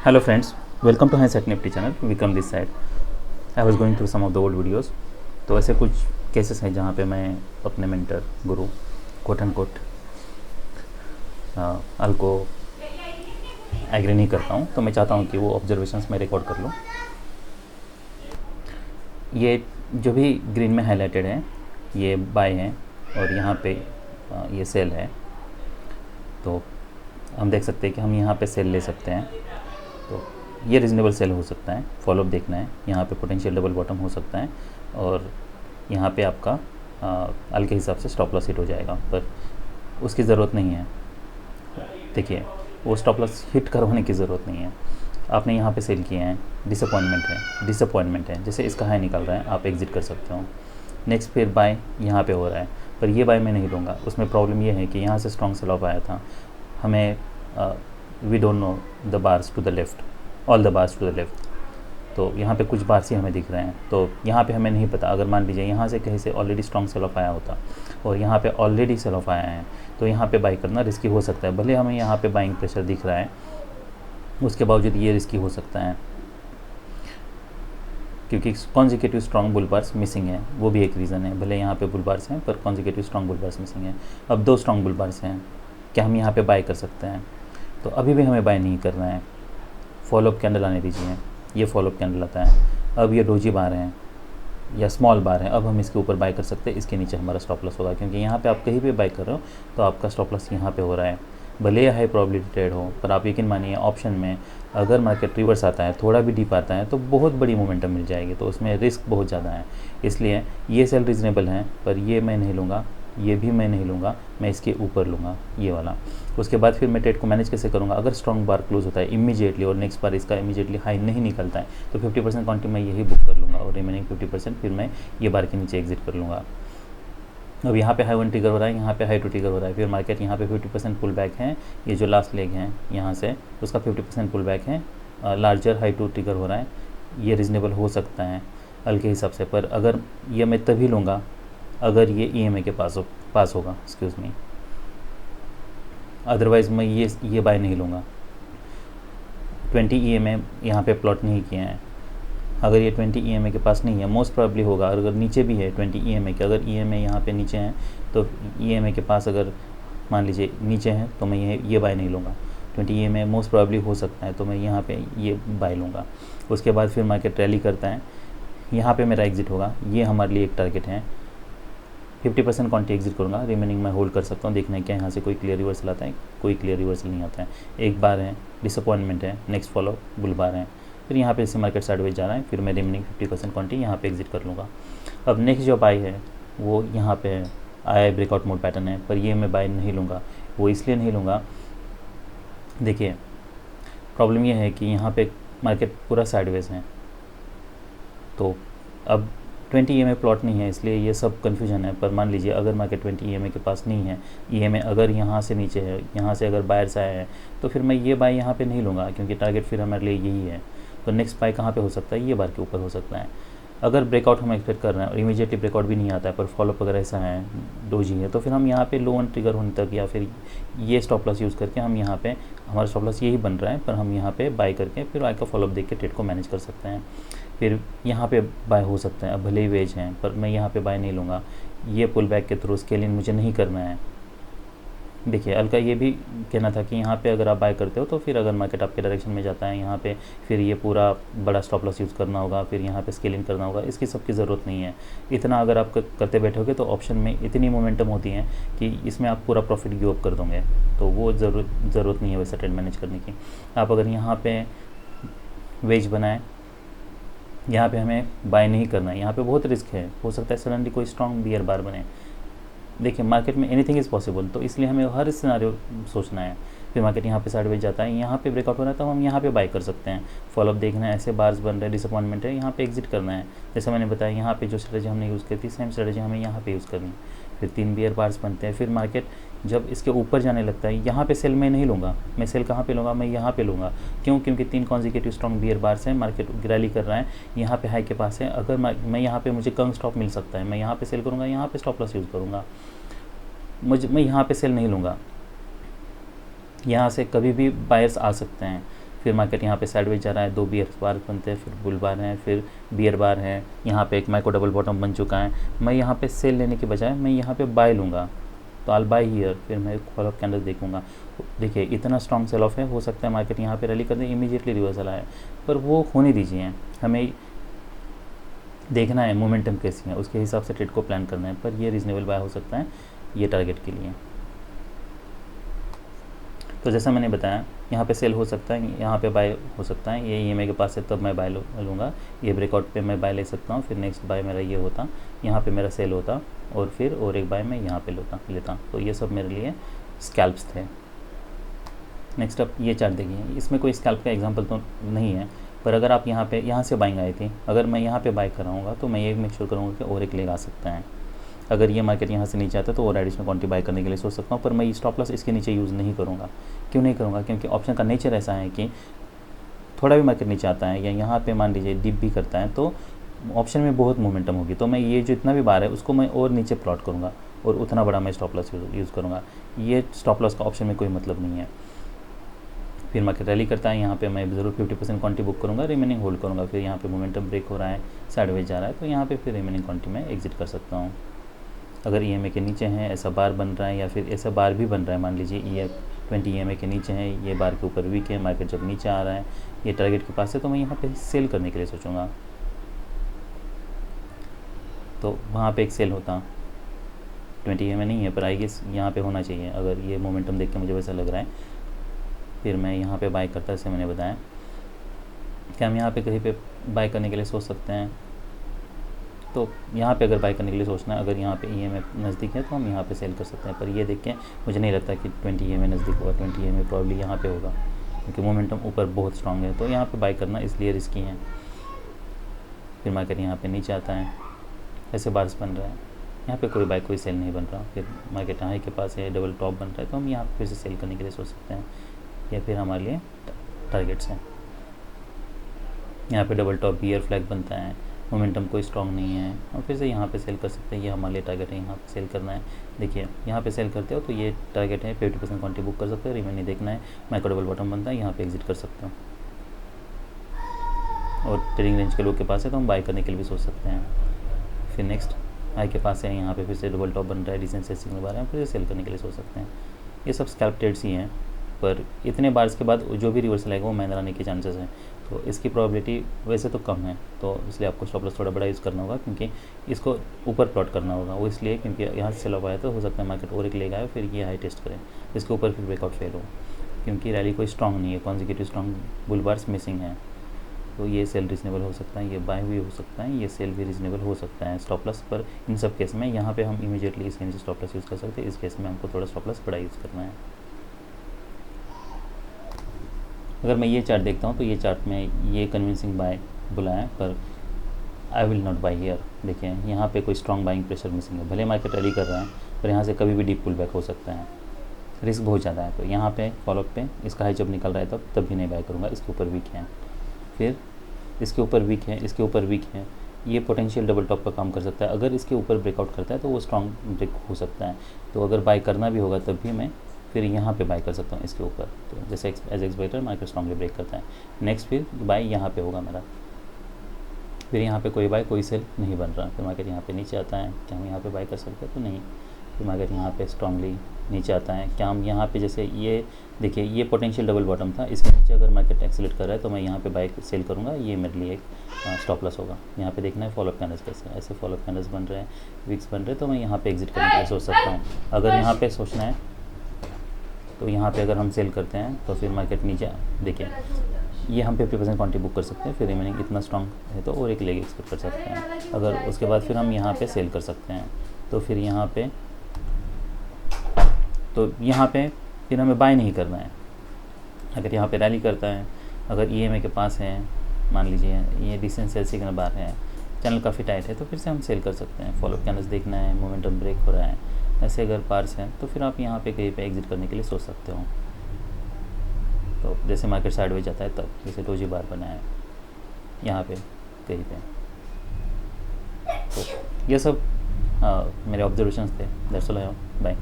Hello friends, welcome to Hindsight Nifty channel. Welcome this side. I was going through some of the old videos. तो ऐसे कुछ cases हैं जहाँ पे मैं अपने mentor Guru coat and quote अल को एग्री नहीं करता हूँ, तो मैं चाहता हूँ कि वो ऑब्जर्वेशंस मैं रिकॉर्ड कर लूँ। ये जो भी ग्रीन में हाईलाइटेड है ये बाय है और यहाँ पे ये सेल है, तो हम देख सकते हैं कि हम यहाँ पे सेल ले सकते हैं। तो ये रीज़नेबल सेल हो सकता है, फॉलोअप देखना है। यहाँ पे पोटेंशियल डबल बॉटम हो सकता है और यहाँ पे आपका अल के हिसाब से स्टॉप लॉस हिट हो जाएगा, पर उसकी ज़रूरत नहीं है। देखिए, वो स्टॉप लॉस हिट करवाने की ज़रूरत नहीं है। आपने यहाँ पे सेल किए हैं, डिसअपॉइंटमेंट है। जैसे इसका हाई निकल रहा है, आप एग्जिट कर सकते हो। नेक्स्ट फिर बाय यहाँ पे हो रहा है, पर ये बाय मैं नहीं लूँगा। उसमें प्रॉब्लम ये है कि यहाँ से स्ट्रॉन्ग सेल ऑफ आया था। हमें we don't know the bars to the left, all the bars to the left. तो यहाँ पे कुछ बार्स ही हमें दिख रहे हैं, तो यहाँ पे हमें नहीं पता। अगर मान लीजिए यहाँ से कहीं से ऑलरेडी स्ट्रॉन्ग सेल ऑफ आया होता और यहाँ पे ऑलरेडी सेल ऑफ आया है, तो यहाँ पे बाई करना रिस्की हो सकता है। भले हमें यहाँ पे बाइंग प्रेशर दिख रहा है, उसके बावजूद ये रिस्की हो सकता है, क्योंकि consecutive strong bull bars missing है। वो भी एक रीज़न है। भले यहाँ पे बुल बार्स हैं, पर consecutive strong bull bars missing है। अब 2 स्ट्रॉन्ग बुल बार्स हैं, क्या हम यहाँ पे बाय कर सकते हैं? तो अभी भी हमें बाय नहीं करना है। फॉलोअप कैंडल आने दीजिए। ये फॉलोअप कैंडल आता है। अब ये डोजी बार हैं या स्मॉल बार हैं, अब हम इसके ऊपर बाय कर सकते हैं। इसके नीचे हमारा स्टॉप लॉस होगा, क्योंकि यहाँ पे आप कहीं भी बाय कर रहे हो तो आपका स्टॉप लॉस यहाँ पे हो रहा है। भले हाई प्रोबेबिलिटी ट्रेड हो, पर आप यकीन मानिए ऑप्शन में अगर मार्केट रिवर्स आता है, थोड़ा भी डीप आता है, तो बहुत बड़ी मोमेंटम मिल जाएगी। तो उसमें रिस्क बहुत ज़्यादा है। इसलिए ये सेल रीज़नेबल है, पर ये मैं नहीं लूँगा, ये भी मैं नहीं लूँगा। मैं इसके ऊपर लूँगा, ये वाला। उसके बाद फिर मैं ट्रेड को मैनेज कैसे करूँगा? अगर स्ट्रॉन्ग बार क्लोज होता है इमीडिएटली और नेक्स्ट बार इसका इमीडिएटली हाई नहीं निकलता है, तो 50% क्वांटिटी मैं यही बुक कर लूँगा और रिमेनिंग 50% फिर मैं ये बार के नीचे एग्जिट कर लूँगा। अब यहाँ पे हाई 1 ट्रिगर हो रहा है, यहाँ पे हाई 2 ट्रिगर हो रहा है। फिर मार्केट यहाँ पे 50% पुल बैक है। ये जो लास्ट लेग है यहाँ से, उसका 50% पुल बैक है। लार्जर हाई 2 ट्रिगर हो रहा है। ये रीज़नेबल हो सकता है अल के हिसाब से, पर अगर ये मैं तभी लूँगा अगर ये EMA के पास होगा, एक्सक्यूज़ मी। अदरवाइज़ मैं ये बाय नहीं लूँगा। 20 EMA यहाँ पे प्लॉट नहीं किए हैं। अगर ये 20 EMA के पास नहीं है, मोस्ट प्रोबेबली होगा। अगर नीचे भी है 20 EMA के, अगर EMA यहाँ पे नीचे हैं, तो EMA के पास अगर मान लीजिए नीचे हैं, तो मैं ये बाय नहीं लूँगा। 20 EMA मोस्ट प्रोबेबली हो सकता है, तो मैं यहाँ पे ये बाय लूँगा। उसके बाद फिर मार्केट रैली करता है, यहाँ पे मेरा एग्जिट होगा। ये हमारे लिए एक टारगेट है। 50% क्वांटिटी एग्जिट करूँगा, रिमेनिंग मैं होल्ड कर सकता हूँ। देखना है क्या यहाँ से कोई क्लियर रिवर्सल आता है। कोई क्लियर रिवर्सल नहीं आता है। एक बार है, डिसअपॉइंटमेंट है, नेक्स्ट फॉलो बुल बार है। फिर यहाँ पे इससे मार्केट साइडवेज जा रहा है, फिर मैं रिमेनिंग 50% क्वांटिटी यहाँ पे एग्जिट कर लूँगा। अब नेक्स्ट जो बाय है वो यहाँ पे है, आया ब्रेकआउट मोड पैटर्न है, पर ये मैं बाय नहीं लूँगा। वो इसलिए नहीं लूँगा, देखिए प्रॉब्लम ये है कि यहाँ पे मार्केट पूरा साइडवेज है। तो अब 20 EMA प्लॉट नहीं है, इसलिए ये सब कन्फ्यूजन है। पर मान लीजिए अगर मार्केट 20 EMA के पास नहीं है, EMA अगर यहाँ से नीचे है, यहाँ से अगर बायर्स आया है, तो फिर मैं ये बाय यहाँ पे नहीं लूँगा, क्योंकि टारगेट फिर हमारे लिए यही है। तो नेक्स्ट बाय कहाँ पे हो सकता है? ये बार के ऊपर हो सकता है। अगर ब्रेकआउट हम एक्सपेक्ट कर रहे हैं और इमीडिएटली ब्रेकआउट भी नहीं आता है, पर फॉलोअप अगर ऐसा है, डोजी है, तो फिर हम यहाँ पे लो वन ट्रिगर होने तक या फिर ये स्टॉप लॉस यूज़ करके हम यहाँ पे, हमारा स्टॉप लॉस यही बन रहा है, पर हम यहाँ पे बाय करके फिर बाय का फॉलोअप देख के ट्रेड को मैनेज कर सकते हैं। फिर यहाँ पे बाय हो सकता है। अब भले ही वेज हैं, पर मैं यहाँ पे बाय नहीं लूँगा। ये पुल बैक के थ्रू स्केलिंग मुझे नहीं करना है। देखिए, अल का ये भी कहना था कि यहाँ पे अगर आप बाय करते हो, तो फिर अगर मार्केट आपके डायरेक्शन में जाता है, यहाँ पे फिर ये पूरा बड़ा स्टॉप लॉस यूज़ करना होगा, फिर यहाँ पे स्केलिंग करना होगा। इसकी सबकी ज़रूरत नहीं है। इतना अगर आप करते बैठोगे तो ऑप्शन में इतनी मोमेंटम होती है कि इसमें आप पूरा प्रॉफिट गिव अप कर दोगे। तो वो ज़रूरत नहीं है वैसा ट्रेड मैनेज करने की। आप अगर यहाँ पर वेज बनाएँ, यहाँ पे हमें बाय नहीं करना है। यहाँ पे बहुत रिस्क है, हो सकता है सडनली कोई स्ट्रॉन्ग बियर बार बने। देखिए, मार्केट में एनीथिंग इज़ पॉसिबल, तो इसलिए हमें हर सिनारियो सोचना है। फिर मार्केट यहाँ पे साइडवेज जाता है, यहाँ पे ब्रेकआउट हो रहा है, तो हम यहाँ पे बाय कर सकते हैं। फॉलोअप देखना है, ऐसे बार्स बन रहे हैं, डिसअपॉइंटमेंट है, यहाँ पे एग्जिट करना है। जैसे मैंने बताया, यहाँ पे जो स्ट्रेटेजी हमने यूज़ की थी, सेम स्ट्रेटेजी हमें यहाँ पे यूज़ करनी है। फिर 3 बियर बार्स बनते हैं। फिर मार्केट जब इसके ऊपर जाने लगता है, यहाँ पे सेल मैं नहीं लूँगा। मैं सेल कहाँ पे लूँगा? मैं यहाँ पे लूँगा। क्यों? क्योंकि 3 कॉन्जिक्यूटिव स्ट्रॉन्ग बियर बार्स हैं, मार्केट रैली कर रहा है, यहाँ पे हाई के पास है। अगर मैं यहाँ पे, मुझे कम स्टॉप मिल सकता है, मैं यहाँ पे सेल करूँगा, यहाँ पे स्टॉप लॉस यूज़ करूँगा। मैं यहाँ पे सेल नहीं लूँगा। यहाँ से कभी भी बायर्स आ सकते हैं। फिर मार्केट यहाँ पे साइडवेज जा रहा है, 2 बियर बार बनते हैं, फिर बुल बार हैं, फिर बियर बार है, यहाँ पे एक माइक्रो डबल बॉटम बन चुका है। मैं यहाँ पे सेल लेने के बजाय मैं यहाँ पे बाय लूँगा, तो आल बाय हियर, फिर मैं फॉलोअप कैंडल देखूंगा। देखिए इतना स्ट्रॉन्ग सेल ऑफ है, हो सकता है मार्केट यहाँ पे रैली कर दे, इमीडिएटली रिवर्सल आए, पर वो होने दीजिए। हमें देखना है मोमेंटम कैसी है, उसके हिसाब से ट्रेड को प्लान करना है, पर ये रीजनेबल बाय हो सकता है ये टारगेट के लिए। तो जैसा मैंने बताया यहाँ पे सेल हो सकता है, यहाँ पे बाय हो सकता है, ये ईएमआई के पास है तब मैं बाय लूँगा, ये ब्रेकआउट पे मैं बाय ले सकता हूँ, फिर नेक्स्ट बाय मेरा ये होता, यहाँ पे मेरा सेल होता, और फिर और एक बाय मैं यहाँ पे लेता। तो ये सब मेरे लिए स्कैल्प्स थे। नेक्स्ट अब ये चार्ट देखिए, इसमें कोई स्कैल्प का एग्जांपल तो नहीं है, पर अगर आप यहाँ से बाइंग आई थी, अगर मैं यहाँ पे बाय कराऊँगा तो मैं ये मेक श्योर करूँगा कि और एक लेग आ सकता है। अगर ये मार्केट यहाँ से नीचे आता है तो और एडिशनल क्वांटिटी बाय करने के लिए सोच सकता हूँ, पर मैं स्टॉप लॉस इसके नीचे यूज़ नहीं करूँगा। क्यों नहीं करूँगा? क्योंकि ऑप्शन का नेचर ऐसा है कि थोड़ा भी मार्केट नीचे आता है या यहाँ पे मान लीजिए डिप भी करता है तो ऑप्शन में बहुत मोमेंटम होगी, तो मैं ये जो इतना भी बार है उसको मैं और नीचे प्लॉट करूँगा और उतना बड़ा मैं स्टॉप लॉस यूज़ करूँगा। ये स्टॉप लॉस का ऑप्शन में कोई मतलब नहीं है। फिर मार्केट रैली करता है, यहाँ पे मैं ज़रूर 50% क्वांटिटी बुक करूँगा, रिमेनिंग होल्ड करूँगा। फिर यहाँ पे मोमेंटम ब्रेक हो रहा है, साइडवेज जा रहा है, तो यहाँ पे फिर रिमेनिंग क्वांटिटी में एग्जिट कर सकता हूँ। अगर ईएमए के नीचे हैं, ऐसा बार बन रहा है या फिर ऐसा बार भी बन रहा है, मान लीजिए ये 20 ईएमए के नीचे है, ये बार के ऊपर वीक है, मार्केट जब नीचे आ रहा है, ये टारगेट के पास है, तो मैं यहाँ पे सेल करने के लिए सोचूंगा। तो वहाँ पे एक सेल होता, 20 ईएमए नहीं है पर आई गेस यहाँ पे होना चाहिए, अगर ये मोमेंटम देख के मुझे वैसा लग रहा है। फिर मैं यहाँ पे बाय करता, जैसे मैंने बताया कि हम यहाँ पे कहीं पे बाय करने के लिए सोच सकते हैं। तो यहाँ पे अगर बाय करने के लिए सोचना है, अगर यहाँ पे ईएमए नज़दीक है तो हम यहाँ पे सेल कर सकते हैं, पर ये देख के मुझे नहीं लगता कि 20 ईएमए नज़दीक होगा। 20 ईएमए प्रॉब्ली यहाँ पे होगा क्योंकि मोमेंटम ऊपर बहुत स्ट्रांग है, तो यहाँ पे बाय करना इसलिए रिस्की है। फिर मार्केट यहाँ पे नीचे आता है, ऐसे बार्स बन रहा है, यहाँ पे कोई बाय कोई सेल नहीं बन रहा। फिर मार्केट हाई के पास है, डबल टॉप बन रहा है, तो हम यहाँ पे फिर से सेल करने के लिए सोच सकते हैं, या फिर हमारे लिए टारगेट्स हैं। यहाँ पे डबल टॉप बियर फ्लैग बनता है, मोमेंटम कोई स्ट्रॉन्ग नहीं है, और फिर से यहाँ पे सेल कर सकते हैं। ये हमारे लिए टारगेट है, यहाँ पे सेल करना है। देखिए यहाँ पे सेल करते हो तो ये टारगेट है, 50% क्वांटिटी बुक कर सकते हो, रिमेनिंग देखना है। माइक्रो डबल बॉटम बनता है, यहाँ पे एग्जिट कर सकते हो, और ट्रेडिंग रेंज के लोग के पास है तो हम बाय करने के लिए भी सोच सकते हैं। फिर नेक्स्ट हाई के पास है, यहाँ पे फिर से डबल टॉप बन रहा है, डिसेंट से सिग्नल बार है, फिर से सेल करने के लिए सोच सकते हैं। ये सब स्कैल्प ट्रेड्स ही हैं, पर इतने बार्स के बाद जो भी रिवर्सल आएगा वो महंगा आने के चांसेस हैं, तो इसकी प्रोबेबिलिटी वैसे तो कम है। तो इसलिए आपको स्टॉप लॉस थोड़ा बड़ा यूज़ करना होगा, क्योंकि इसको ऊपर प्लॉट करना होगा। वो इसलिए क्योंकि यहाँ से सेल ऑफ आया तो हो सकता है मार्केट और एक लेग आए, फिर ये हाई टेस्ट करें, इसके ऊपर फिर ब्रेकआउट फेल हो, क्योंकि रैली कोई स्ट्रॉन्ग नहीं है, consecutive strong bull bars missing है। तो ये सेल रीजनेबल हो सकता है, ये बाय भी हो सकता है, ये सेल भी रीजनेबल हो सकता है स्टॉप लॉस पर। इन सब केस में यहाँ पे हम इमीडिएटली इसके नीचे स्टॉप लॉस यूज़ कर सकते हैं, इस केस में हमको थोड़ा स्टॉप लॉस बड़ा यूज़ करना है। अगर मैं ये चार्ट देखता हूँ तो ये चार्ट में ये कन्विंसिंग बाय बुलाया, पर I will not buy here. देखिए यहाँ पे कोई स्ट्रॉन्ग बाइंग प्रेशर मिसिंग है, भले मार्केट रैली कर रहा है पर यहाँ से कभी भी डीप पुल बैक हो सकता है, रिस्क बहुत ज़्यादा है। तो यहाँ पे फॉलोअप पे इसका हाई जब निकल रहा है तब भी नहीं बाय करूँगा। इसके ऊपर वीक है, फिर इसके ऊपर वीक है, इसके ऊपर वीक है, ये पोटेंशियल डबल टॉप का काम कर सकता है। अगर इसके ऊपर ब्रेकआउट करता है तो वो स्ट्रॉन्ग ब्रेक हो सकता है, तो अगर बाय करना भी होगा तब भी मैं फिर यहाँ पे बाय कर सकता हूँ इसके ऊपर। तो जैसे as expected market strongly break करता है, नेक्स्ट फिर बाय यहाँ पे होगा मेरा, फिर यहाँ पे कोई बाय कोई सेल नहीं बन रहा। फिर मार्केट यहाँ पे नीचे आता है, क्या हम यहाँ पे बाय कर सकते हैं? तो नहीं। फिर मार्केट यहाँ पे स्ट्रॉन्गली नीचे आता है, क्या हम यहाँ पे जैसे ये देखिए ये पोटेंशियल डबल बॉटम था, इसके नीचे अगर मार्केट एक्सेलेरेट कर रहा है तो मैं यहाँ पे बाय सेल करूँगा, ये मेरे लिए एक स्टॉप लॉस होगा। यहाँ पे देखना है फॉलोअप कैंडल्स कैसे, ऐसे फॉलोअप कैंडल्स बन रहे हैं, वीक्स बन रहे हैं, तो मैं यहाँ पे एग्जिट करने के लिए सोच सकता हूँ। अगर यहाँ पे सोचना है तो यहाँ पे अगर हम सेल करते हैं तो फिर मार्केट नीचे देखिए ये हम 50% क्वांटिटी बुक कर सकते हैं, फिर रिमेनिंग इतना स्ट्रॉन्ग है तो और एक लेग एक्सपेक्ट कर सकते हैं। अगर उसके बाद फिर हम यहाँ पे सेल कर सकते हैं, तो फिर यहाँ पे फिर हमें बाय नहीं करना है। अगर यहाँ पे रैली करता है, अगर ईएमए के पास है, मान लीजिए ये डिसेंट सेल सिग्नल बार है, चैनल काफ़ी टाइट है, तो फिर से हम सेल कर सकते हैं। फॉलोअप कैंडल्स देखना है, मोमेंटम ब्रेक हो रहा है, ऐसे अगर पार्स हैं तो फिर आप यहाँ पे कहीं पे एग्जिट करने के लिए सोच सकते हो। तो जैसे मार्केट साइडवेज जाता है तब, जैसे डोजी बार बना है यहाँ पे कहीं पे, तो ये सब मेरे ऑब्जर्वेशंस थे। That's all, bye.